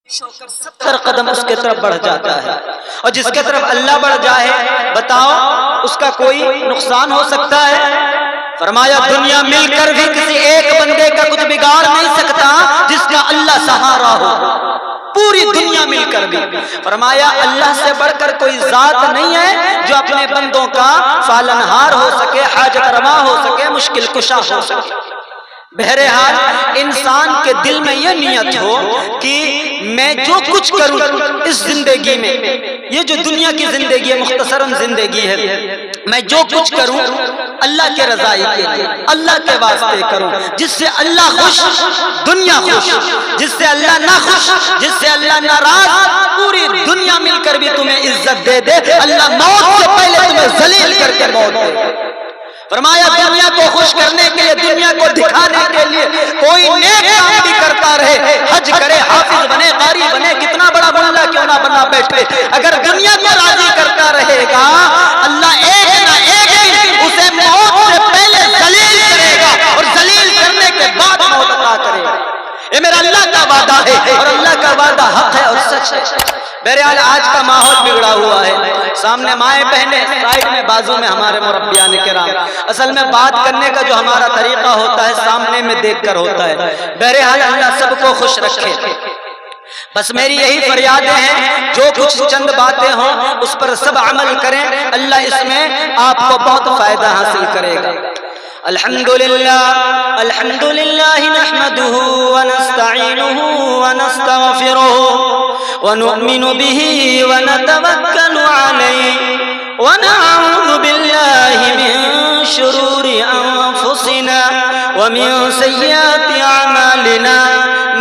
70 قدم اس کے طرف بڑھ جاتا ہے، اور جس کے طرف اللہ بڑھ جائے بتاؤ اس کا کوئی نقصان ہو سکتا ہے؟ فرمایا دنیا مل کر بھی کسی ایک بندے کا کچھ بگاڑ نہیں سکتا جس کا اللہ سہارا ہو، پوری دنیا مل کر بھی۔ فرمایا اللہ سے بڑھ کر کوئی ذات نہیں ہے جو اپنے بندوں کا پالنہار ہو سکے، حاجت روا ہو سکے، مشکل کشا ہو سکے۔ بہرحال انسان کے دل میں یہ نیت ہو کہ میں جو کچھ کروں اس زندگی میں، یہ جو دنیا کی زندگی ہے مختصراً زندگی ہے، میں جو کچھ کروں اللہ کے رضائی کے لیے، اللہ کے واسطے کروں، جس سے اللہ خوش دنیا خوش، جس سے اللہ نہ خوش، جس سے اللہ ناراض، پوری دنیا مل کر بھی تمہیں عزت دے دے، اللہ موت سے پہلے تمہیں ذلیل کر کے موت دے۔ فرمایا دنیا کو خوش کرنے کے لیے، دنیا کو دکھانے کے لیے کوئی نیک کام بھی کرتا رہے، حج کرے، حافظ بنے، قاری بنے، کتنا بڑا ملا کیوں نہ بنا بیٹھے، اگر دنیا کو راضی کرتا رہے گا اللہ ایک نہ ایک دن اسے موت سے پہلے ذلیل کرے گا، اور ذلیل کرنے کے بعد موت عطا کرے گا۔ یہ میرا اللہ کا وعدہ ہے، اور اللہ کا وعدہ حق ہے اور سچ ہے۔ بہرحال آج کا ماحول بگڑا ہوا ہے، سامنے مائیں بہنیں، سائیڈ میں بازو میں ہمارے مربیان کرام۔ اصل میں بات کرنے کا جو ہمارا طریقہ ہوتا ہے سامنے میں دیکھ کر ہوتا ہے۔ بہرحال اللہ سب کو خوش رکھے۔ بس میری یہی فریادیں ہیں، جو کچھ چند باتیں ہوں اس پر سب عمل کریں، اللہ اس میں آپ کو بہت فائدہ حاصل کرے گا۔ الحمد للہ نحمده ونستعینه ونستغفره ونؤمن به ونتوکل علیہ ونعوذ باللہ من شرور انفسنا ومن سیئات اعمالنا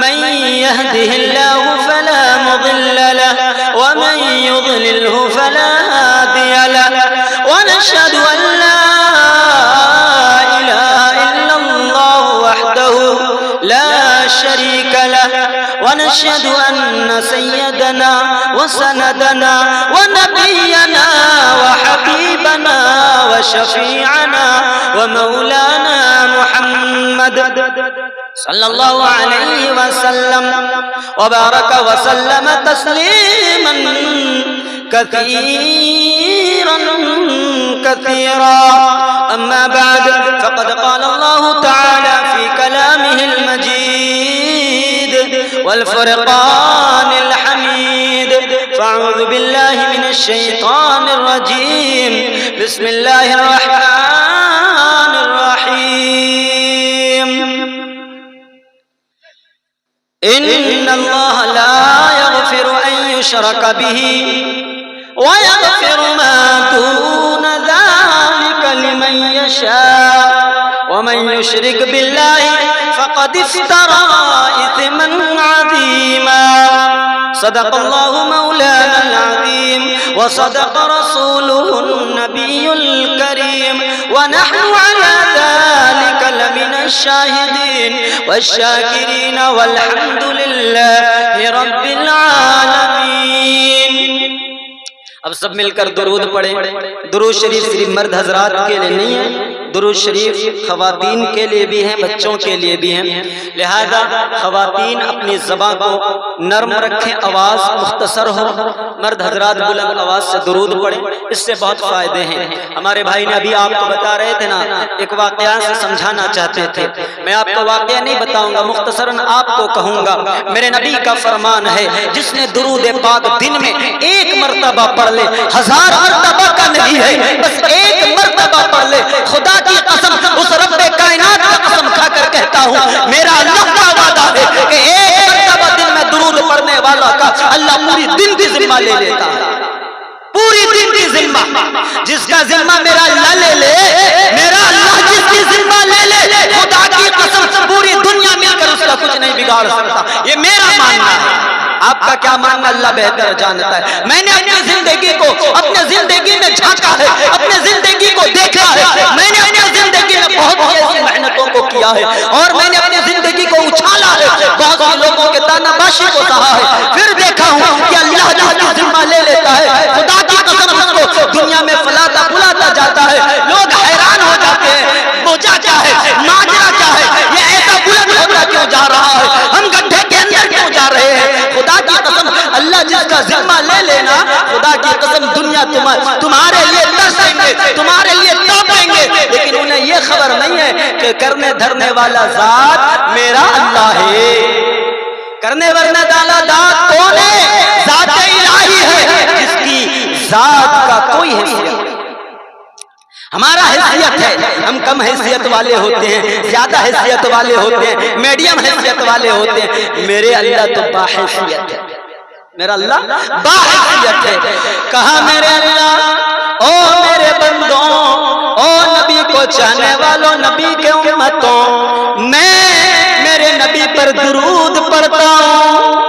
من يهده الله فلا مضل له ومن يضلله فلا هادي له ونشهد ان لا لا شريك له ونشهد أن سيدنا وسندنا ونبينا وحبيبنا وشفيعنا ومولانا محمد صلى الله عليه وسلم وبارك وسلم تسليما كثيرا كثيرا أما بعد فقد قال الله تعالى في كلامه المجيد والفرقان الحميد فأعوذ بالله من الشيطان الرجيم بسم الله الرحمن الرحيم إن الله لا يغفر أن يشرك به ويغفر ما دون ذلك لمن يشاء ومن يشرك بالله فقد افترى إثما عظيما صدق الله مولانا العظيم وصدق رسوله النبي الكريم ونحن على ذلك لمن الشاهدين والشاكرين والحمد لله رب العالمين۔ اب سب مل کر درود پڑھیں۔ درود شریف صرف مرد حضرات کے لیے نہیں ہے، درود شریف خواتین کے لیے بھی ہیں، بچوں کے لیے بھی ہیں، لہذا خواتین اپنی زبان کو نرم رکھیں، آواز مختصر ہو، مرد حضرات بلند آواز سے درود پڑھیں، اس سے بہت فائدے ہیں۔ ہمارے بھائی نے ابھی آپ کو بتا رہے تھے نا، ایک واقعہ سے سمجھانا چاہتے تھے، میں آپ کو واقعہ نہیں بتاؤں گا، مختصراً آپ کو کہوں گا۔ میرے نبی کا فرمان ہے جس نے درود پاک دن میں ایک مرتبہ پڑھ لے، 1000 مرتبہ کا نہیں ہے، بس ایک مرتبہ پڑھ لے، خدا کی قسم اس رب کائنات کا قسم کھا کر کہتا ہوں، میرا اللہ کا وعدہ ہے کہ ایک مرتبہ دن میں درود پڑھنے والا کا اللہ پوری دن کی ذمہ لے لیتا ہے، پوری دن کی ذمہ۔ جس کا ذمہ میرا اللہ لے لے، میرا اللہ جس کی ذمہ لے لے، خدا کی قسم پوری دنیا مل کر اس کا کچھ نہیں بگاڑ سکتا، یہ میرا ماننا ہے۔ آپ کا کیا ماننا اللہ بہتر جانتا ہے۔ میں نے اپنی زندگی کو اپنے زندگی میں جھانکا ہے، اپنے زندگی کو دیکھا ہے، میں نے اپنی زندگی میں بہت ایسی محنتوں کو کیا ہے، اور میں نے اپنی زندگی کو اچھالا ہے، بہت سے لوگوں کے تانا باشی کو سہا ہے، پھر دیکھا ہوں کہ اللہ جس کی ذمہ لے لیتا ہے، خدا کی قسم اس کو دنیا میں پھلاتا پھلاتا جاتا ہے، لوگ حیران ہو جاتے ہیں، موجہ کیا ہے، ماجرا کیا ہے، یہ ایسا بلند ہوتا کیوں جا رہا ہے، ہم گڈھے کے اندر کیوں جا رہے ہیں۔ خدا کی جس کا ذمہ لے لینا، خدا کی قسم دنیا تمہارے لیے ترسیں گے، تمہارے لیے تڑپیں گے، لیکن انہیں یہ خبر نہیں ہے کہ کرنے دھرنے والا ذات میرا اللہ ہے۔ کرنے ورنے والا ذات کون ہے؟ ذات الہی ہے، جس کی ذات کا کوئی حیثیت نہیں۔ ہمارا حیثیت ہے، ہم کم حیثیت والے ہوتے ہیں، زیادہ حیثیت والے ہوتے ہیں، میڈیم حیثیت والے ہوتے ہیں۔ میرے اللہ تو باحیثیت ہے، میرا اللہ باحیثیت ہے۔ کہا میرے اللہ، او میرے بندوں، او نبی کو چاہنے والوں، نبی کے امتوں، میں میرے نبی پر درود پڑھتا ہوں۔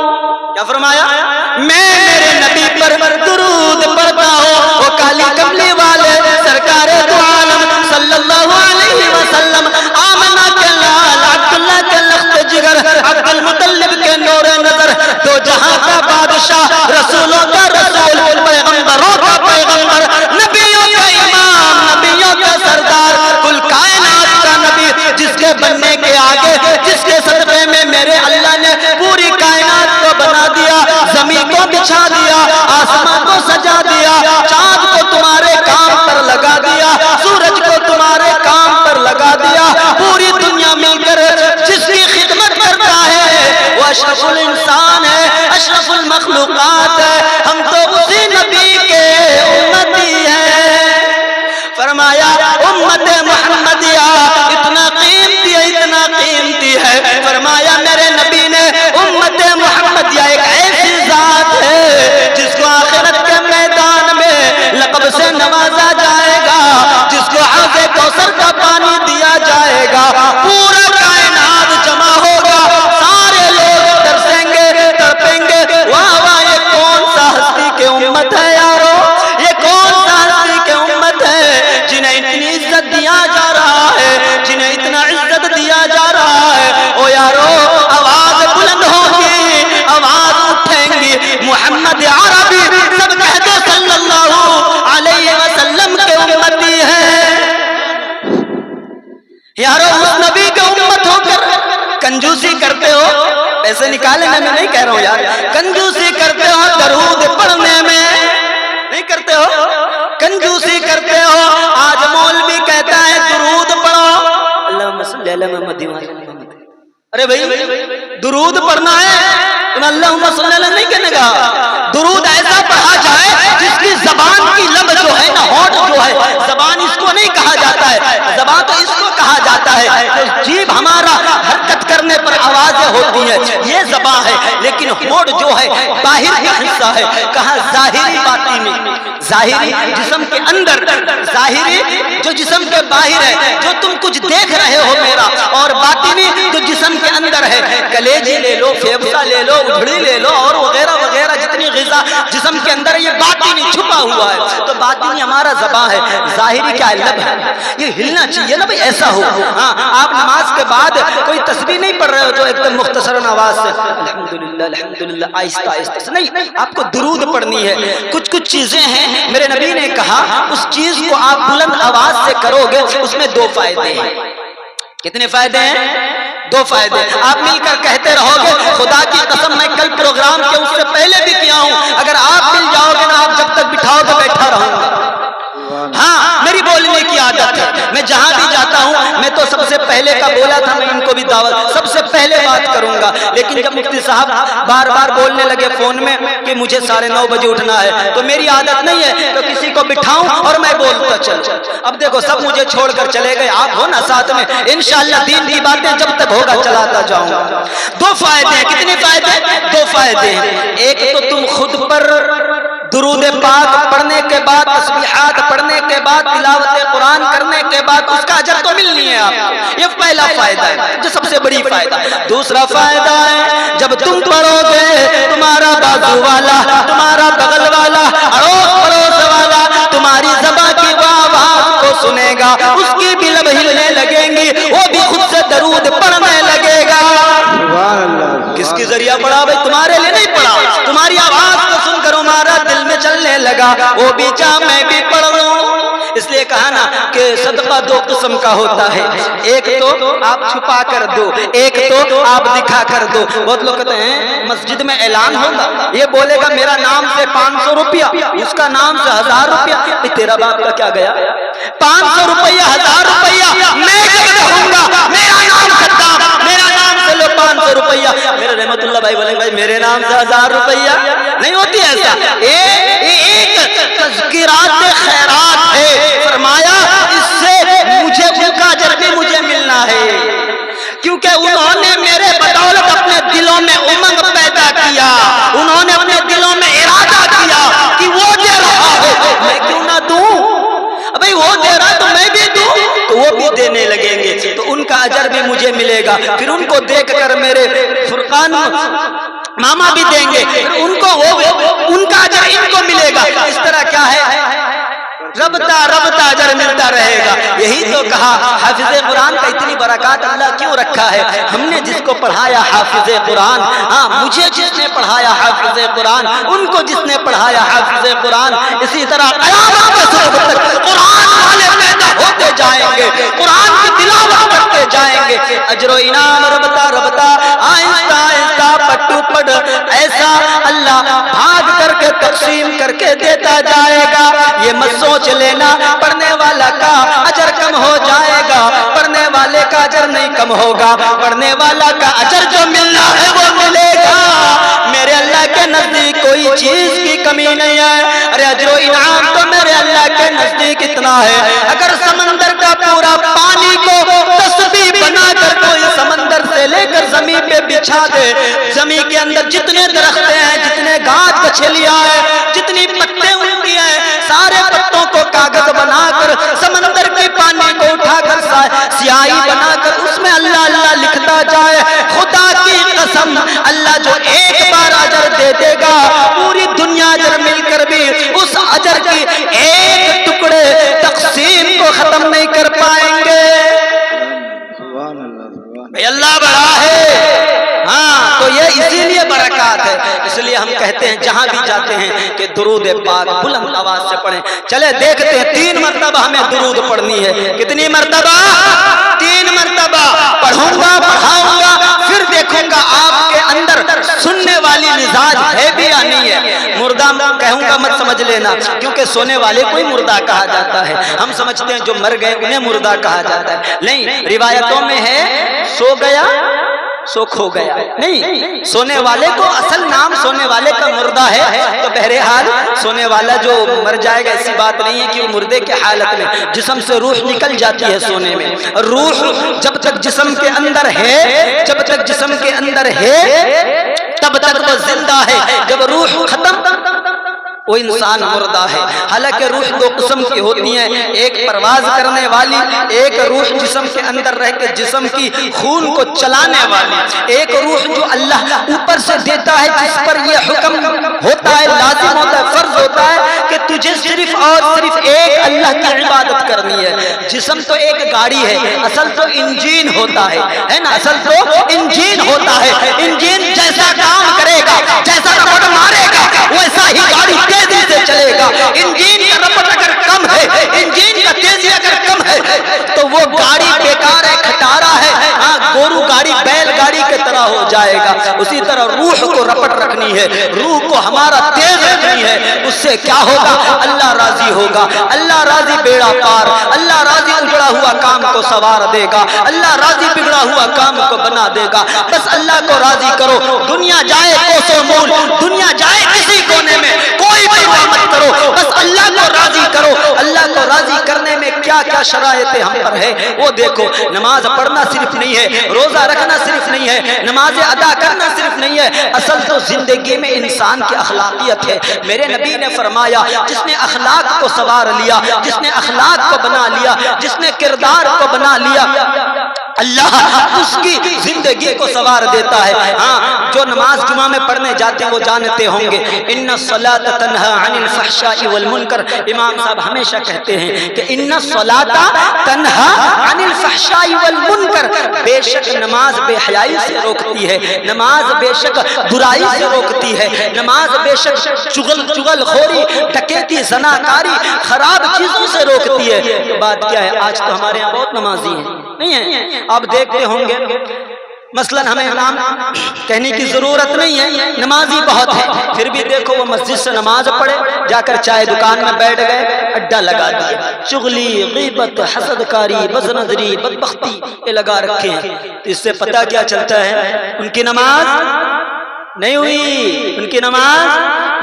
کیا فرمایا؟ میں میرے نبی پر درود پڑھتا ہوں۔ وہ کالی کملی والے سرکار دو عالم صلی اللہ علیہ وسلم، آمنہ کے لال، عبداللہ کے لخت جگر، عبد المطلب کے نور نظر، دو جہاں کا بادشاہ، رسولوں کا رسول، پیغمبروں کا پیغمبر، نبیوں کا امام، نبیوں کا سردار، کل کائنات کا نبی، جس کے بننے کے آگے، جس کے صدقے میں میرے اللہ نے پوری کائنات کو بنا دیا، زمین کو بچھا دیا، آسمان کو سجا دیا، چاند کو تمہارے کام پر لگا دیا، سورج کو تمہارے کام پر لگا دیا، پوری دنیا مل کر جس کی خدمت کرتا ہے وہ اشرف الانسان ہے، اشرف المخلوقات ہے، ہم تو اسی نبی کے امتی ہیں۔ فرمایا امت محمدیہ اتنا قیمتی ہے، اتنا قیمتی ہے۔ فرمایا میرے نبی نے امت محمدیہ ایک ایسی ذات ہے جس کو آخرت کے میدان میں لقب سے نوازا جائے گا، جس کو حوض کوثر کا پانی دیا جائے گا، پورا کائنات جمع ہوگا، سارے لوگ ترسیں گے، تڑپیں گے، واہ واہ یہ کون سا ہستی کے امت ہے یارو، یہ کون سا ہستی کے امت ہے جنہیں اتنی عزت دیا جا رہا ہے، جنہیں اتنا عزت دیا جا رہا ہے۔ او یارو آواز بلند ہوگی، آواز اٹھیں گی، محمد عربی سب کہہ دو صلی اللہ علیہ وسلم کے امتی ہیں۔ یارو اس نبی کے امت ہو کر کنجوسی کرتے ہو، پیسے نکالنے میں نہیں کہہ رہا ہوں یار، کنجوسی کرتے ہو درود پڑھنے میں نہیں کرتے ہو، کنجوسی کرتے ہو۔ آج مولوی کہتا ہے درود پڑھو، اللہم صلی علی محمد وعلی آل محمد۔ ارے بھائی درود پڑھنا ہے تم اللہم صلی علی نہیں کہنے گا، درود ایسا پڑھا جائے جس کی زبان کی لب جو ہے نا، ہونٹ جو ہے، زبان اس کو نہیں کہا جاتا ہے، زبان تو اس کو کہا جاتا ہے، جیب ہمارا حرکت کرنے پر آوازیں ہوتی ہیں، یہ زبان ہے، لیکن ہونٹ جو ہے باہر کا حصہ ہے، کہاں ظاہری باطنی، ظاہری جسم کے اندر، ظاہری جو جسم کے باہر ہے، جو تم کچھ دیکھ رہے ہو میرا، اور باطنی جو جسم کے اندر ہے، کلیجی لے لو، پھیپھڑا لے لو، اجڑی لے لو، اور وغیرہ وغیرہ جتنی غذا جسم کے اندر یہ باطنی چھپا ہوا ہے، تو باطنی ہمارا زبان ہے، ظاہری کیا ہے لب ہے، یہ ہلنا چاہیے نا بھئی، ایسا ہو۔ ہاں آپ نماز کے بعد کوئی تسبیح نہیں پڑھ رہے ہو جو ایک دم مختصر آواز سے الحمدللہ الحمدللہ آہستہ آہستہ سے، نہیں، آپ کو درود پڑھنی ہے۔ کچھ کچھ چیزیں ہیں میرے نبی نے کہا اس چیز کو آپ بلند آواز سے کرو گے، اس میں دو فائدے ہیں۔ کتنے فائدے ہیں؟ دو فائدے۔ آپ مل کر کہتے رہو گے، خدا کی قسم میں کل پروگرام کے اس سے پہلے بھی کیا ہوں، اگر آپ مل جاؤ گے نا، آپ جب تک بٹھاؤ گے بیٹھا رہوں گا۔ ہاں میری بولنے کی عادت ہے، میں جہاں بھی جاتا ہوں میں تو سب سے پہلے کا بولا تھا، میں ان کو بھی دعوت سب سے پہلے بات کروں گا، لیکن جب مفتی صاحب بار بار بولنے لگے فون میں کہ مجھے 9:30 بجے اٹھنا ہے، تو میری عادت نہیں ہے تو کسی کو بٹھاؤں اور میں بولتا چل۔ اب دیکھو سب مجھے چھوڑ کر چلے گئے، آپ ہو نا ساتھ میں، انشاءاللہ دین کی باتیں جب تک ہوگا چلاتا جاؤں گا۔ دو فائدے ہیں، کتنے فائدے؟ دو فائدے ہیں۔ ایک تو تم خود پر درود پاک پڑھنے کے بعد، تسبیحات پڑھنے کے بعد، تلاوت قرآن کرنے کے بعد اس کا اجر تو ملنی ہے آپ، یہ پہلا فائدہ ہے جو سب سے بڑی فائدہ ہے۔ دوسرا فائدہ ہے جب تم پڑھو گے، تمہارا بازو والا، تمہارا بغل والا، اڑوس پڑوس والا تمہاری زبان کی آواز کو سنے گا، اس کی بھی لب ہلنے لگیں گی، وہ بھی خود سے درود پڑھنے لگے گا۔ کس کے ذریعہ پڑھا بھائی؟ تمہارے لیے نہیں پڑھا، تمہاری آواز کو سن کر ہمارا دل میں چلنے لگا، وہ بھی چاہ میں بھی پڑھ رہا ہوں، اس لیے کہا نا کہ صدقہ دو قسم کا ہوتا ہے، ایک تو آپ چھپا کر دو، ایک تو آپ دکھا کر دو۔ بہت لوگ کہتے ہیں مسجد میں اعلان ہوگا، یہ بولے گا میرا نام سے 500 روپیہ، اس کا نام سے 1000 روپیہ، تیرا باپ کا کیا گیا؟ 500 روپیہ 1000 روپیہ میں کب کہوں گا میرا نام صدام، میرا نام سے لو 500 روپیہ، میرے رحمت اللہ بھائی بولیں بھائی میرے نام سے 1000 روپیہ نہیں ہوتی ایسا، ایک تذکرات خیرات ہے۔ فرمایا اس سے مجھے ان کا اجر بھی مجھے ملنا ہے، کیونکہ انہوں نے میرے بدولت اپنے دلوں میں امنگ پیدا کیا، انہوں نے اپنے دلوں میں ارادہ کیا کہ وہ دے رہا ہے میں کیوں نہ دوں، بھائی وہ دے رہا تو میں بھی دوں، تو وہ بھی دینے لگیں گے تو ان کا اجر بھی مجھے ملے گا، پھر ان کو دیکھ کر میرے فرقان ماما بھی دیں گے، ان کو ان کا اجر ان کو ملے گا، اس طرح کیا ہے ربطہ اجر ملتا رہے گا۔ یہی تو کہا حافظ قرآن کا اتنی برکات اللہ کیوں رکھا ہے، ہم نے جس کو پڑھایا حافظ قرآن، ہاں مجھے جس نے پڑھایا حافظ قرآن، ان کو جس نے پڑھایا حافظ قرآن، اسی طرح قیامت تک قرآن والے پیدا ہوتے جائیں گے، قرآن کی تلاوت کرتے جائیں گے، اجر و انعام ربطہ آہستہ آہستہ پٹو پٹ ایسا اللہ بھاگ کر کے تقسیم کر کے دیتا جائے گا۔ یہ مت سوچ لینا پڑھنے والا کا اجر کم ہو جائے گا، پڑھنے والے کا اجر نہیں کم ہوگا، پڑھنے والا کا اجر جو ملنا ہے وہ ملے گا۔ میرے اللہ کے نزدیک کوئی چیز کی کمی نہیں ہے، ارے اجر و انعام تو میرے اللہ کے نزدیک اتنا ہے، اگر سمندر کا پورا پانی کو تسبیح بنا کر کوئی سمندر سے لے کر زمین پہ بچھا دے، زمین کے اندر جتنے درخت ہیں، جتنے گھاس گچھلیاں ہیں، جتنی پتے اگتی ہیں، سارے پتوں کو کاغذ بنا کر سمندر کے پانی کو اٹھا کر سیاہی بنا کر اس میں اللہ اللہ لکھتا جائے، خدا کی قسم اللہ جو ایک بار اجر دے دے گا پوری دنیا اجر مل کر بھی اس اجر کی ایک ٹکڑے تقسیم کو ختم نہیں کر پائیں گے۔ اللہ بڑا ہے، ہاں تو یہ اسی لیے برکات ہے، اس لیے ہم کہتے ہیں جہاں بھی جاتے ہیں کہ درود پاک بلند آواز سے پڑھیں۔ چلے دیکھتے ہیں 3 مرتبہ ہمیں درود پڑھنی ہے، کتنی مرتبہ؟ 3 مرتبہ پڑھوں گا، پڑھاؤں گا، پھر دیکھوں گا آپ کے اندر سننے والی مزاج ہے بھی یا نہیں ہے۔ مردہ کہوں گا مت سمجھ لینا، کیونکہ سونے والے کو ہی مردہ کہا جاتا ہے، ہم سمجھتے ہیں جو مر گئے انہیں مردہ کہا جاتا ہے، نہیں، روایتوں میں ہے سو گیا سو کھو گیا، نہیں، سونے والے کو اصل نام سونے والے کا مردہ ہے، تو بہرحال سونے والا جو مر جائے گا ایسی بات نہیں ہے کہ وہ مردے کے حالت میں جسم سے روح نکل جاتی ہے سونے میں، روح جب تک جسم کے اندر ہے، جب تک جسم کے اندر ہے تب تک وہ زندہ ہے، جب روح ختم وہ انسان مردہ ہے۔ حالانکہ روح 2 قسم کی ہوتی ہیں، ایک پرواز کرنے والی، ایک روح جسم کے اندر رہ کے جسم کی خون کو چلانے والی، ایک روح جو اللہ اوپر سے دیتا ہے جس پر یہ حکم ہوتا ہے، لازم ہوتا ہے، فرض ہوتا ہے کہ تجھے صرف اور صرف ایک اللہ کی عبادت کرنی ہے۔ جسم تو ایک گاڑی ہے، اصل تو انجین ہوتا ہے نا، اصل تو انجین ہوتا ہے، انجین جیسا کام کرے گا، جیسا ربڑ مارے گا ویسا ہی گاڑی تیزی سے چلے گا۔ انجین کا ربط اگر کم ہے، انجین کا تیزی اگر کم ہے تو وہ گاڑی بیکار ہے، کھٹارا ہے، ہاں گورو گاڑی بیل گاڑی کی طرح ہو جائے گا۔ اسی طرح روح کو رپٹ رکھنی ہے، روح کو ہمارا تیز رکھنی ہے، اس سے کیا ہوگا؟ اللہ راضی ہوگا، اللہ راضی بیڑا پار، اللہ راضی اجڑا ہوا کام کو سوار دے گا، اللہ راضی بگڑا ہوا کام کو بنا دے گا۔ بس اللہ کو راضی کرو، دنیا جائے کوسوں مول، دنیا جائے کسی کونے میں، کوئی پرواہ مت کرو، بس اللہ کو راضی کرو۔ اللہ کو راضی کرنے میں کیا کیا شرائط ہم پر ہے وہ دیکھو۔ نماز پڑھنا صرف نہیں ہے، روزہ رکھنا صرف نہیں ہے، نماز ادا کرنا صرف نہیں ہے، اصل تو زندگی میں انسان کی اخلاقیت ہے۔ میرے نبی نے فرمایا جس نے اخلاق کو سوار لیا، جس نے اخلاق کو بنا لیا، جس نے کردار کو بنا لیا، اللہ اس کی زندگی کو سنوار دیتا ہے۔ ہاں جو نماز جمعہ میں پڑھنے جاتے ہیں وہ جانتے ہوں گے ان الصلاۃ تنہی عن الفحشاء والمنکر، امام صاحب ہمیشہ کہتے ہیں کہ ان الصلاۃ تنہی عن الفحشاء والمنکر، بے شک نماز بے حیائی سے روکتی ہے، نماز بے شک برائی سے روکتی ہے، نماز بے شک چغل خوری، ڈکیتی، زناکاری، خراب چیزوں سے روکتی ہے۔ تو بات کیا ہے، آج تو ہمارے یہاں بہت نمازی ہیں، نہیں ہیں؟ آپ دیکھتے ہوں گے مثلا ہمیں نام کہنے کی ضرورت نہیں ہے، نمازی بہت ہے، پھر بھی دیکھو وہ مسجد سے نماز پڑھے جا کر چائے دکان میں بیٹھ گئے، اڈا لگا دیا، چغلی، غیبت، حسدکاری، بدنظری، بدبختی یہ لگا رکھے ہیں۔ اس سے پتہ کیا چلتا ہے، ان کی نماز نہیں ہوئی، ان کی نماز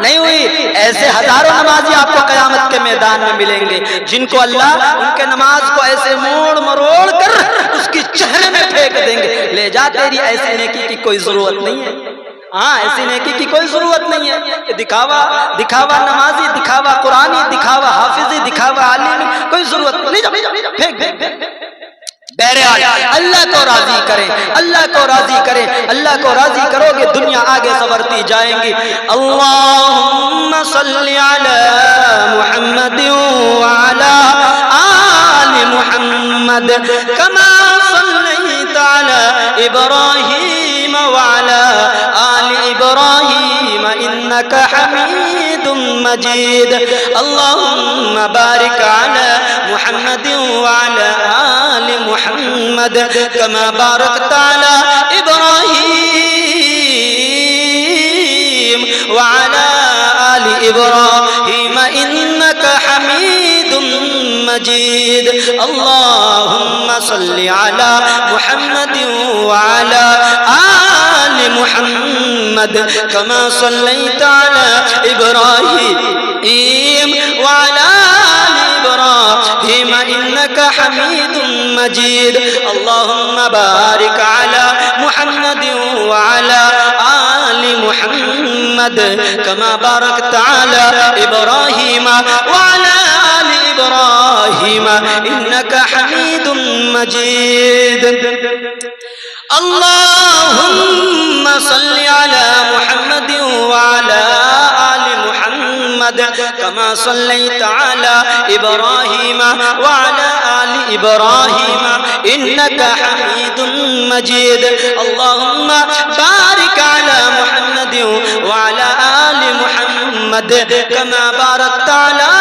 نہیں ہوئی۔ ایسے ہزاروں نمازی آپ کو قیامت کے میدان میں ملیں گے جن کو اللہ ان کے نماز کو ایسے موڑ مروڑ کر اس کی چہرے میں پھینک دیں گے، لے جا تیری ایسی نیکی کی کوئی ضرورت نہیں ہے۔ ہاں ایسی نیکی کی کوئی ضرورت نہیں ہے، یہ دکھاوا نمازی، دکھاوا قرآنی، دکھاوا حافظی، دکھاوا عالمی، کوئی ضرورت نہیں، پھینک دیں۔ بہرحال اللہ کو راضی کریں، اللہ کو راضی کریں، اللہ کو راضی کرو گے دنیا آگے سنورتی جائیں گی۔ اللہم صلی علی محمد وعلی آل محمد کما صلیت علی ابراہیم وعلی آل ابراہیم انک حمید مجید۔ اللہم بارک علی محمد وعلی آل محمد کما بارکت علی ابراہیم وعلی آل ابراہیم انک حمید مجید۔ اللہم صلی علی محمد وعلی آل محمد کما صلیت علی ابراہیم وعلی إبراهيم إنك حميد مجيد۔ اللهم بارك على محمد وعلى آل محمد كما باركت على إبراهيم وعلى آل إبراهيم إنك حميد مجيد۔ اللهم صل على محمد وعلى آل محمد كما صليت على إبراهيم وعلى آل إبراهيم إنك حميد مجيد۔ اللهم بارك على محمد وعلى آل محمد كما باركت على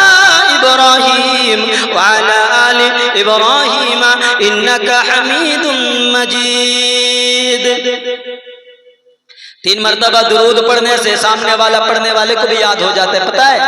إبراهيم وعلى آل إبراهيم إنك حميد مجيد۔ تین مرتبہ درود پڑھنے سے سامنے والا پڑھنے والے کو بھی یاد ہو جاتا ہے، پتہ ہے؟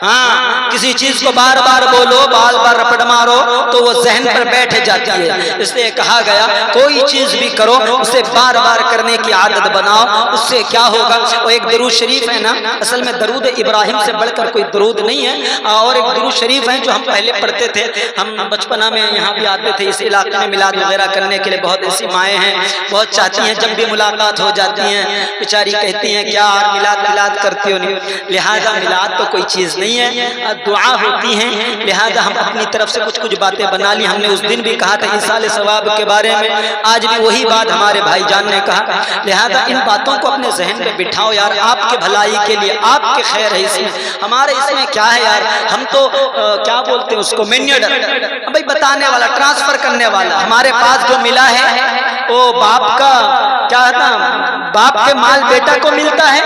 ہاں کسی چیز کو بار بار بولو، بار بار رپٹ مارو تو وہ ذہن پر بیٹھ جاتی ہے، اس لیے کہا گیا کوئی چیز بھی کرو اسے بار بار کرنے کی عادت بناؤ، اس سے کیا ہوگا۔ وہ ایک درود شریف ہے نا، اصل میں درود ابراہیم سے بڑھ کر کوئی درود نہیں ہے، اور ایک درود شریف ہے جو ہم پہلے پڑھتے تھے، ہم بچپنا میں یہاں بھی آتے تھے اس علاقے میں میلاد وغیرہ کرنے کے لیے، بہت ایسی مائیں ہیں بہت چاہتی ہیں جب بھی ملاقات ہو جاتی ہیں بیچاری کہتی ہیں کیا میلاد کرتی ہو نہیں، لہذا میلاد تو کوئی چیز نہیں ہے، دعا ہوتی ہیں، لہذا ہم اپنی طرف سے کچھ باتیں بنا لی۔ ہم نے اس دن بھی کہا تھا ایصال ثواب کے بارے میں، آج بھی وہی بات ہمارے بھائی جان نے کہا، لہذا ان باتوں کو اپنے ذہن میں بٹھاؤ یار، آپ کے بھلائی کے لیے، آپ کے خیر ہے اس میں، ہمارے اس میں کیا ہے یار، ہم تو کیا بولتے ہیں اس کو مینیڈر، بھائی بتانے والا، ٹرانسفر کرنے والا، ہمارے پاس جو ملا ہے وہ باپ کا کیا تھا، باپ کے مال بیٹا کو ملتا ہے،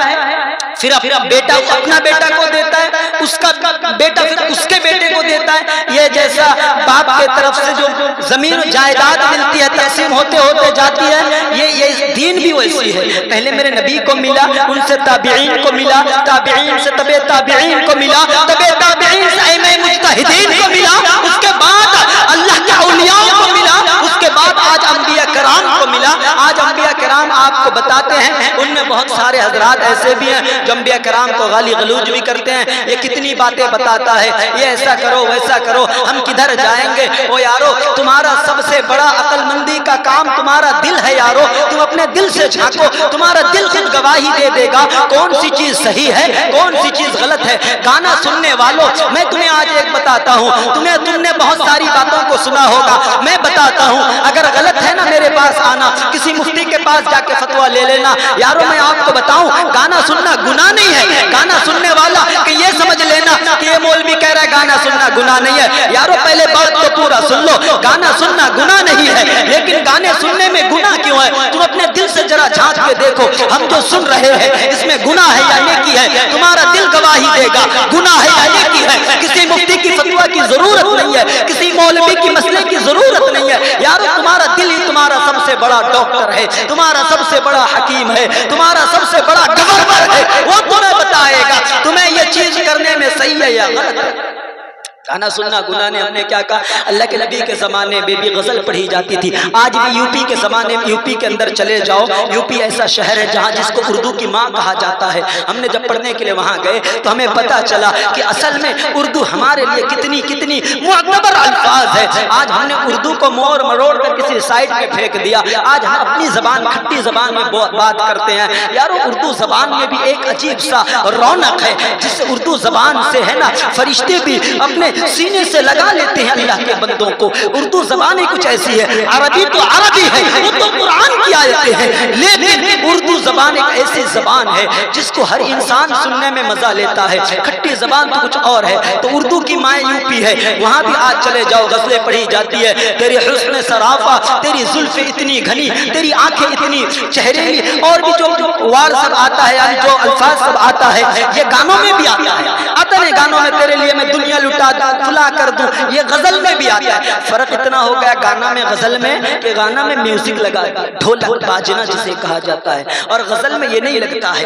پھر اپنا بیٹا اپنا بیٹا کو دیتا ہے، اس کا بیٹا پھر اس کے بیٹے کو دیتا ہے، یہ جیسا باپ کے طرف سے جو زمین و جائیداد ملتی ہے تقسیم ہوتے ہوتے جاتی ہے، یہ دین بھی ویسی ہے، پہلے میرے نبی کو ملا، ان سے تابعین کو ملا، تابعین سے تبع تابعین کو ملا، تبع تابعین سے ائمہ مجتہدین کو ملا، اس کے بعد اللہ کے اولیاء کو ملا، اس کے بعد آج انبیاء کرام کو ملا، آج انبیاء کرام آپ کو بتاتے ہیں، ان میں بہت سارے حضرات ایسے بھی ہیں جو انبیاء کرام کو گالی غلوج بھی کرتے ہیں، یہ کتنی باتیں بتاتا ہے، یہ ایسا کرو ویسا کرو، ہم کدھر جائیں گے؟ او یارو تمہارا سب سے بڑا عقل مندی کا کام تمہارا دل ہے یارو، تم اپنے دل سے جھانکو، تمہارا دل خود گواہی دے دے گا کون سی چیز صحیح ہے کون سی چیز غلط ہے۔ گانا سننے والوں میں تمہیں آج ایک بتاتا ہوں، تم نے بہت ساری باتوں کو سنا ہوگا، میں بتاتا ہوں اگر غلط ہے نا میرے پاس آنا، کسی مفتی کے پاس جا کے فتویٰ لے لینا۔ یارو میں آپ کو بتاؤں گانا سننا گناہ نہیں ہے، گانا سننے والا کہ یہ سمجھ لینا کہ یہ مولوی کہہ رہا ہے گانا سننا گناہ نہیں ہے، یارو پہلے بات تو پورا سن لو، گانا سننا گناہ نہیں ہے، لیکن گانے سننے میں گناہ کیوں ہے؟ تم اپنے دل سے ذرا جھانک کے دیکھو، ہم جو سن رہے ہیں اس میں گناہ ہے یا نیکی ہے؟ تمہارا دل گواہی دے گا گناہ ہے یا نیکی ہے۔ کسی مفتی کی فتویٰ کی ضرورت نہیں ہے، کسی مولوی کی مسئلے کی ضرورت نہیں ہے، یارو تمہارا دل ہی تمہارا سب سے بڑا ڈاکٹر ہے، تمہارا سب سے بڑا حکیم ہے، تمہارا سب سے بڑا گورنر ہے، وہ تمہیں بتائے گا تمہیں یہ چیز کرنے میں صحیح ہے یا غلط ہے۔ گانا سننا گناہ نے ہم نے کیا کہا؟ اللہ کے نبی کے زمانے میں بھی غزل پڑھی جاتی تھی، آج بھی یوپی کے زمانے میں یوپی کے اندر چلے جاؤ، یوپی ایسا شہر ہے جہاں جس کو اردو کی ماں کہا جاتا ہے۔ ہم نے جب پڑھنے کے لیے وہاں گئے تو ہمیں پتا چلا کہ اصل میں اردو ہمارے لیے کتنی معتبر الفاظ ہے۔ آج ہم نے اردو کو موڑ مروڑ کر کسی سائڈ میں پھینک دیا، آج ہم اپنی زبان کھٹی زبان میں بات کرتے ہیں۔ یارو اردو زبان میں بھی ایک عجیب سا رونق ہے، جس اردو زبان سے ہے نا فرشتے بھی اپنے سینے سے لگا لیتے ہیں اللہ کے بندوں کو۔ اردو زبان ہی کچھ ایسی ہے، عربی تو عربی ہے، وہ تو قرآن کی آیتیں ہیں، لیکن اردو زبان ایک ایسی زبان ہے جس کو ہر انسان سننے میں مزہ لیتا ہے۔ کھٹی زبان تو کچھ اور ہے، تو اردو کی ماں یوپی ہے، وہاں بھی آج چلے جاؤ غزلیں پڑھی جاتی ہے، تیری حسن سرافہ، تیری زلف اتنی گھنی، تیری آنکھیں اتنی چہریلی، اور بھی جو وار سب آتا ہے، یعنی جو الفاظ سب آتا ہے یہ گانوں میں بھی آتا ہے، آتا نہیں گانوں میں تیرے لیے میں دنیا لٹا فلا کر دوں، یہ غزل میں بھی آتا ہے۔ فرق اتنا ہو گیا گانا میں غزل میں کہ گانا میں میوزک لگا ڈھولک باجنا جسے کہا جاتا ہے، اور غزل میں یہ نہیں لگتا ہے۔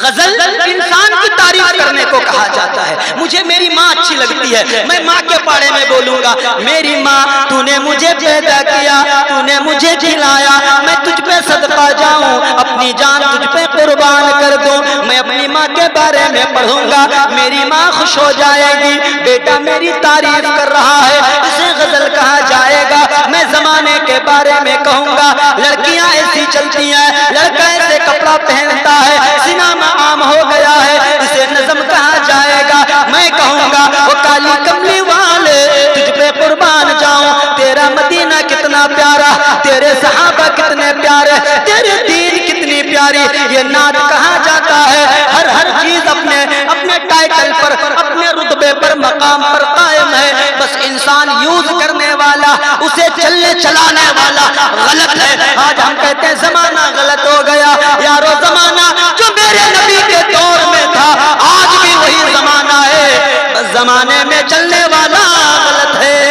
غزل انسان کی تعریف کرنے کو کہا جاتا ہے۔ مجھے میری ماں اچھی لگتی ہے، میں ماں کے بارے میں بولوں گا، میری ماں تو نے مجھے پیدا کیا، تو نے مجھے کھلایا، میں تجھ پہ صدقہ جاؤں، اپنی جان تجھ پہ قربان کر دوں۔ میں اپنی ماں کے بارے میں پڑھوں گا، میری ماں خوش ہو جائے گی، بیٹا میری تعریف کر رہا ہے، اسے غزل کہا جائے گا۔ میں زمانے کے بارے میں کہوں گا، لڑکیاں ایسی چلتی ہیں، لڑکا ایسے کپڑا پہنتا ہے، سینما عام ہو گیا ہے، اسے نظم کہا جائے گا۔ میں کہوں گا وہ کالی کملی والے تجھ پہ قربان جاؤں، تیرا مدینہ کتنا پیارا، تیرے صحابہ کتنے پیارے، تیرے دین کتنی پیاری، یہ نعت کہا جاتا ہے۔ ہر چیز اپنے ٹائٹل پر، اپنے رتبے پر، مقام پر قائم ہے، بس انسان یوز کرنے والا، اسے چلنے چلانے والا غلط ہے۔ آج ہم کہتے ہیں زمانہ غلط ہو گیا، یارو زمانہ جو میرے نبی کے دور میں تھا آج بھی وہی زمانہ ہے، بس زمانے میں چلنے والا غلط ہے۔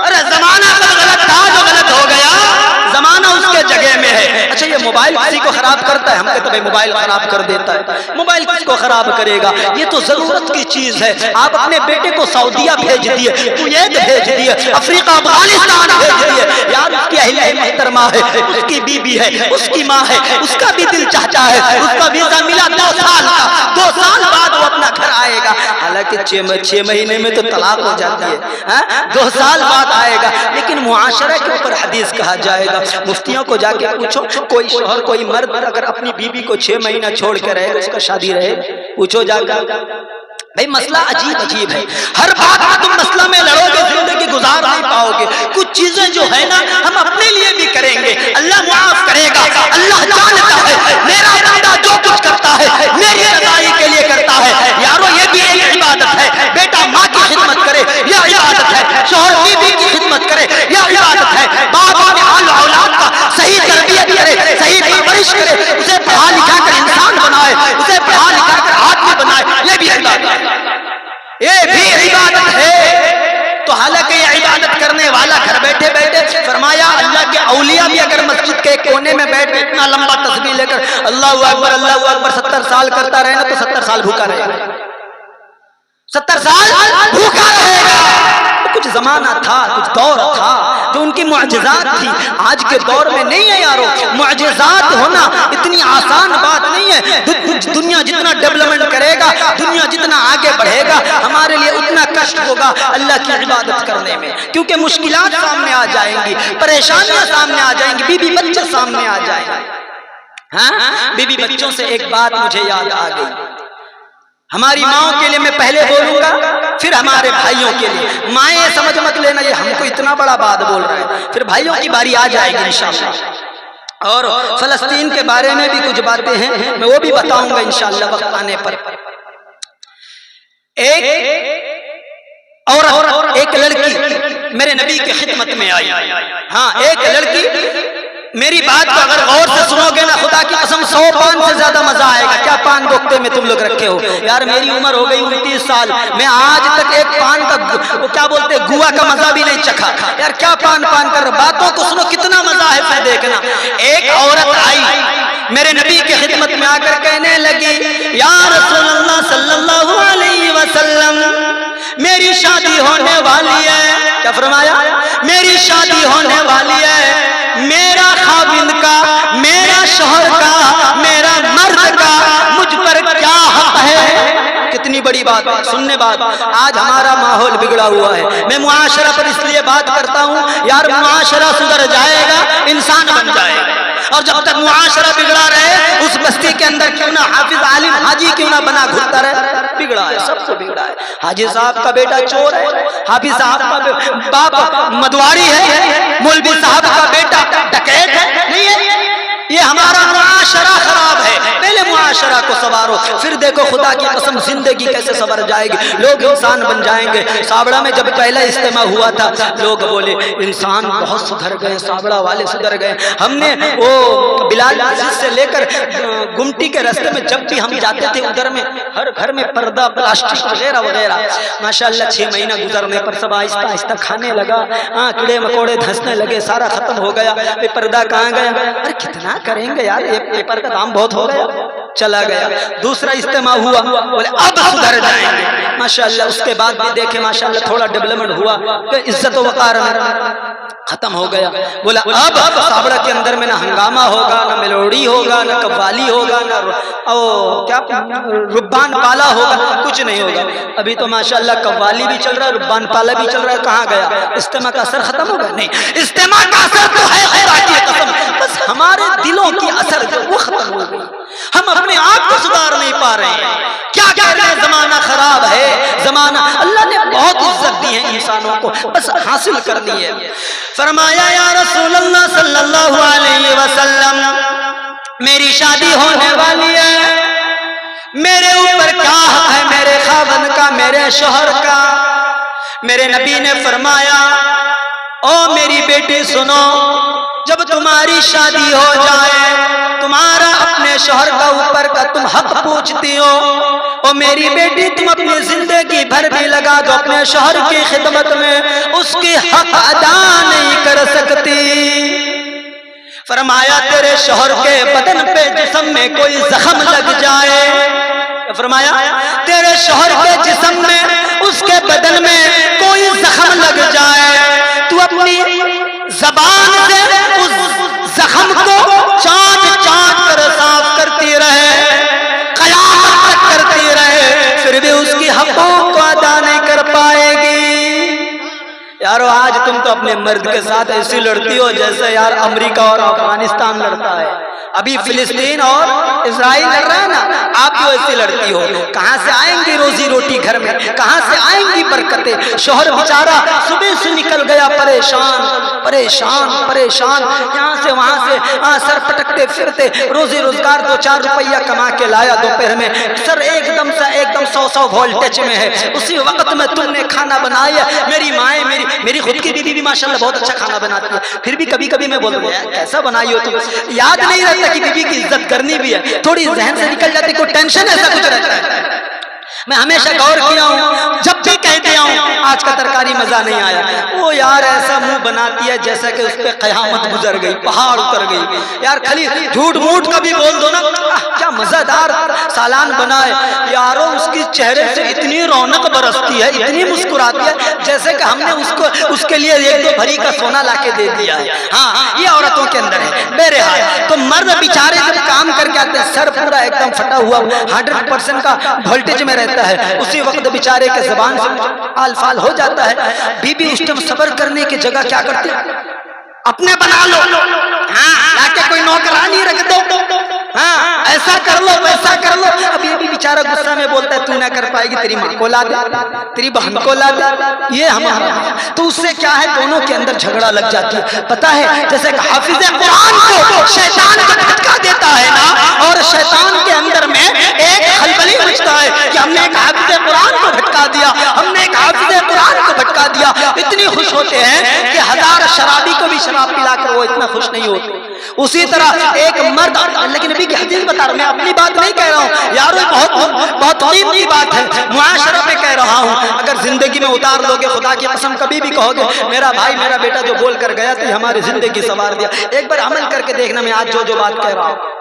ارے زمانہ کا غلط تھا جو غلط ہو گیا، زمانہ اس کے جگہ میں ہے۔ اچھا یہ موبائل کسی کو خراب کرتا ہے؟ ہم کہتے ہیں موبائل خراب کر دیتا ہے، موبائل کس کو خراب کرے گا؟ یہ تو ضرورت کی چیز ہے۔ آپ اپنے بیٹے کو سعودیہ بھیج دیے، کویت بھیج دیے، افریقہ افغانستان بھیج دیے، یار اس کی اہلیہ محترمہ ہے، اس کی بیوی ہے، اس کی ماں ہے، اس کا بھی دل چاہتا ہے، اس کا ویزا ملا 2 سال کا، 2 سال بعد وہ اپنا گھر آئے گا، حالانکہ 6 مہینے میں تو طلاق ہو جاتی ہے، 2 سال بعد آئے گا، لیکن معاشرہ کے اوپر حدیث کہا جائے گا۔ مفتیوں کو جا کے پوچھو، کوئی شوہر کوئی مرد اگر اپنی بیوی کو 6 مہینہ چھوڑ کے رہے اس کا شادی رہے؟ پوچھو جا کر۔ بھئی مسئلہ عجیب ہے، ہر بات میں تم مسئلہ میں لڑو گے زندگی گزار نہیں پاؤ گے۔ کچھ چیزیں جو ہے نا ہم اپنے لیے بھی کریں گے، اللہ معاف کرے گا، اللہ جانتا ہے میرا بندہ جو کچھ کرتا ہے میری رضائی کے لیے کرتا ہے۔ یارو یہ بھی ایک عبادت ہے، بیٹا ماں کی خدمت کرے یہ عبادت ہے، شوہر بیوی کی خدمت کرے یہ عبادت ہے، باپ اپنے اولاد کا صحیح تربیت کرے، صحیح پرورش کرے، اسے پڑھا لکھا کر انسان بنائے، اسے پڑھا لکھا کر آدمی بنائے، یہ بھی عبادت ہے، یہ بھی عبادت ہے۔ تو حالانکہ یہ عبادت کرنے والا گھر بیٹھے بیٹھے، فرمایا اللہ کے اولیاء بھی اگر مسجد کے کونے میں بیٹھ کے اتنا لمبا تسبیح لے کر اللہ اکبر 70 سال کرتا رہے نا تو 70 سال بھوکا رہے گا، 70 سال بھوکا رہے گا۔ کچھ زمانہ تھا، کچھ دور تھا جو ان کی معجزات تھی، آج کے دور میں نہیں ہے یارو۔ معجزات ہونا اتنی آسان بات نہیں ہے۔ دنیا جتنا ڈیولپمنٹ کرے گا، دنیا جتنا آگے بڑھے گا، ہمارے لیے اتنا کشٹ ہوگا اللہ کی عبادت کرنے میں، کیونکہ مشکلات سامنے آ جائیں گی، پریشانیاں سامنے آ جائیں گی، بیوی بچے سامنے آ جائیں گے۔ ہاں، بیوی بچوں سے ایک بات مجھے یاد آ گئی، ہماری ماؤں کے لیے میں پہلے بولوں گا، پھر ہمارے بھائیوں کے لیے۔ مائیں سمجھ مت لینا یہ ہم کو اتنا بڑا بات بول رہے ہیں، پھر بھائیوں کی باری آ جائے گی انشاءاللہ۔ اور فلسطین کے بارے میں بھی کچھ باتیں ہیں، میں وہ بھی بتاؤں گا انشاءاللہ وقت آنے پر۔ ایک لڑکی میرے نبی کی خدمت میں آئی، ہاں ایک لڑکی، میری بات کو اگر غور سے سنو گے نا خدا کی قسم 100 پان سے زیادہ مزہ آئے گا۔ کیا پان گوکتے میں تم لوگ رکھے ہو یار، میری عمر ہو گئی 29 سال، میں آج تک ایک پان کا وہ کیا بولتے گوا کا مزہ بھی نہیں چکھا یار، کیا پان کر رہے، باتوں کو سنو کتنا مزہ ہے پھر دیکھنا۔ ایک عورت آئی میرے نبی کی خدمت میں آ کر کہنے لگی یا رسول اللہ صلی اللہ علیہ وسلم میری شادی ہونے والی ہے۔ کیا فرمایا؟ میری شادی ہونے والی ہے، میرا خاوند کا، میرا شوہر کا، میرا مرد کا مجھ پر کیا حق ہے؟ کتنی بڑی بات، سننے بات۔ آج ہمارا ماحول بگڑا ہوا ہے، میں معاشرہ پر اس لیے بات کرتا ہوں یار، معاشرہ سدھر جائے گا انسان بن جائے گا، اور جب تک معاشرہ بگڑا رہے اس بستی کے اندر کیوں نہ حافظ عالم حاجی کیوں نہ بنا گھومتا رہے، بگڑا ہے، سب سے بگڑا ہے۔ حاجی صاحب کا بیٹا چور ہے، حافظ صاحب کا باپ مدواری ہے، مولوی صاحب کا بیٹا ڈکیت ہے، نہیں ہے۔ یہ ہمارا معاشرہ خراب ہے، پہلے معاشرہ کو سنوارو، پھر دیکھو خدا کی قسم زندگی کیسے سنور جائے گی، لوگ انسان بن جائیں گے۔ سابڑا میں جب پہلا اجتماع ہوا تھا لوگ بولے انسان بہت سدھر گئے، سابڑا والے سدھر گئے۔ ہم نے وہ بلال مسجد سے لے کر گمٹی کے راستے میں جب بھی ہم جاتے تھے ادھر میں ہر گھر میں پردہ پلاسٹک وغیرہ وغیرہ، ماشاءاللہ 6 مہینہ گزرنے پر سب آہستہ آہستہ کھانے لگا، کیڑے مکوڑے دھنسنے لگے، سارا ختم ہو گیا۔ پردہ کہاں گیا؟ ارے کتنا کریں گے یار، ایک پیپر کا دام بہت ہو گیا، چلا گیا۔ دوسرا اجتماع ہوا، بولے اب سدھر جائیں گے، ماشاءاللہ۔ اس کے بعد بھی دیکھیں ماشاءاللہ تھوڑا ڈیولپمنٹ ہوا، عزت و وقار ختم ہو گیا۔ بولا اب سابڑا کے اندر میں نہ ہنگامہ ہوگا، نہ میلوڑی ہوگا، نہ قوالی ہوگا، نہ کیا ربان پالا ہوگا، کچھ نہیں ہوگا۔ ابھی تو ماشاءاللہ قوالی بھی چل رہا ہے، ربان پالا بھی چل رہا ہے، کہاں گیا؟ اجتماع کا اثر ختم ہوگا؟ نہیں، اجتماع کا اثر تو ہے خدا کی قسم، بس ہمارے دلوں کی اثر جو وہ ختم ہو گئی، ہم اپنے آپ کو سدھار نہیں پا رہے ہیں۔ کیا کہہ رہے ہیں؟ زمانہ خراب ہے، زمانہ، اللہ نے بہت عزت دی ہے انسانوں کو، بس حاصل کرنی ہے۔ فرمایا یا رسول اللہ صلی اللہ علیہ وسلم میری شادی ہونے والی ہے، میرے اوپر کیا حق ہے میرے خاوند کا، میرے شوہر کا؟ میرے نبی نے فرمایا او میری بیٹی سنو، جب تمہاری شادی ہو جائے تمہارا اپنے شوہر کا اوپر کا تم حق پوچھتی ہو، او میری بیٹی تم اپنی زندگی بھر بھی لگا دو اپنے شوہر کی خدمت میں، اس کی حق ادا نہیں کر سکتی۔ فرمایا تیرے شوہر کے بدن پہ جسم میں کوئی زخم لگ جائے، فرمایا تیرے شوہر کے جسم میں اس کے بدن میں کوئی زخم لگ جائے، تو اپنی زبان سے اس زخم کو چاٹ چاٹ کر صاف کرتی رہے، قیامت تک کرتی رہے، پھر بھی اس کی حقوق کو ادا نہیں کر پائے گی۔ یارو آج تم تو اپنے مرد کے ساتھ ایسی لڑتی ہو جیسے یار امریکہ اور افغانستان لڑتا ہے، ابھی فلسطین اور اسرائیل لڑ رہا ہے نا، آپ بھی ایسی لڑتی ہو۔ کہاں سے آئیں گی روزی روٹی گھر میں، کہاں سے آئیں گی برکتیں؟ شوہر بیچارہ صبح سے نکل گیا پریشان پریشان پریشان، یہاں سے وہاں سے سر پٹکتے پھرتے، روزی روزگار 2-4 روپیہ کما کے لایا دوپہر میں، سر ایک دم 100 وولٹیج میں ہے، اسی وقت میں تم نے کھانا بنایا۔ میری مائیں، میری خود کی بیوی بھی ماشاءاللہ بہت اچھا کھانا بناتی ہے، پھر بھی کبھی کبھی میں بولتا ہوں کیسا بنائی ہو تم، یاد نہیں رہتا کہ بیوی کی عزت کرنی بھی ہے، تھوڑی ذہن سے نکل جاتی، کوئی ٹینشن ایسا کچھ رہتا ہے۔ میں ہمیشہ غور کیا ہوں، جب بھی کہہ دیا ہوں آج کا ترکاری مزہ نہیں آیا، وہ یار ایسا منہ بناتی ہے جیسا کہ اس پہ قیامت گزر گئی، پہاڑ اتر گئی۔ یار خالی جھوٹ موٹ کا بھی بول دو نا، کیا مزہ دار سالان بنا ہے یارو، اس کی چہرے سے اتنی رونق برستی ہے، اتنی مسکراتی ہے جیسے کہ ہم نے اس کے لیے 1-2 بھری کا سونا لا کے دے دیا ہے۔ ہاں، یہ عورتوں کے اندر ہے۔ بہرحال تو مرد بیچارے جب کام کر کے آتے ہیں، سر پورا ایک دم پھٹا ہوا 100% کا وولٹیج میں رہتا ہے، اسی وقت بیچارے کے زبان سے آل فال ہو جاتا ہے۔ بی بی اس ٹائم صبر کرنے کی جگہ کیا کرتے ہیں؟ اپنے بنا لو، لا کے کوئی نوکرانی رکھ دو، ایسا کر لو ویسا کر لو۔ اب یہ بھی بیچارہ غصہ میں بولتا ہے تو نہ کر پائے گی، تیری ماں کو لا دے، تیری بہن کو لا دے، یہ ہمارا۔ تو اس سے کیا ہے، دونوں کے اندر جھگڑا لگ جاتی ہے۔ پتہ ہے جیسے کہ حافظ قرآن کو شیطان جب بھٹکا دیتا ہے نا، اور شیطان کے اندر میں ایک خلبلی مچتا ہے کہ ہم نے ایک حافظ قرآن کو بھٹکا دیا، ہم نے ایک حافظ قرآن کو بھٹکا دیا، اتنی خوش ہوتے ہیں کہ 1000 شرابی کو بھی شراب پلا کر وہ اتنا خوش نہیں ہوتے۔ اسی طرح ایک مرد، لیکن نبی کی حدیث بتا رہا ہوں، میں اپنی بات نہیں کہہ رہا ہوں یارو، بہت قیمتی بات ہے، معاشرہ پہ کہہ رہا ہوں۔ اگر زندگی میں اتار لو گے، خدا کی قسم کبھی بھی کہو گے میرا بھائی میرا بیٹا جو بول کر گیا تھی ہماری زندگی سنوار دیا، ایک بار عمل کر کے دیکھنا میں آج جو بات کہہ رہا ہوں۔